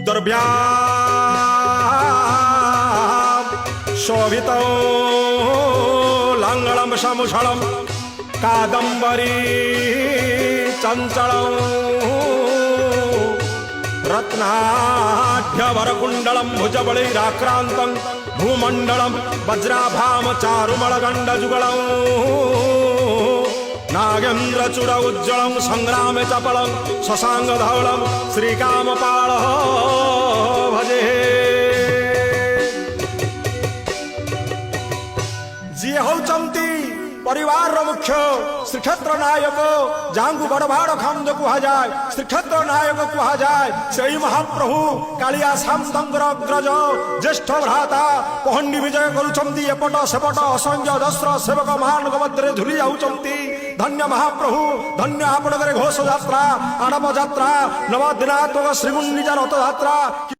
दुर्व्या शोभितौ लांगलम समुषलम कादंबरी चंचलम रत्नाढ्यवरकुंडलम भुजबलिराक्रांतं भूमंडलम वज्राभाम चारुमलगंडजुगलम नागेन्द्रचूड़ उज्ज्वलं संग्राम चपलं शशांक धवलं श्रीकामपाल भजे। जी होचंती परिवार मुख्य श्रीक्षेत्र नायक जांगू बड़बाड़ खांद कह जाए श्रीक्षेत्र नायक कह जाए से महाप्रभु कालिया सामतंगर अग्रज ज्येष्ठ भ्राता पहंडी विजय करुचंती एपट सेपट असंख्य दस्र सेवक मान मध्य झुली जाउचंती। धन्य महाप्रभु धन्य आपणकर घोष यात्रा आड़प यात्रा नवदिनात्मक श्रीगुंडीचा रथ यात्रा।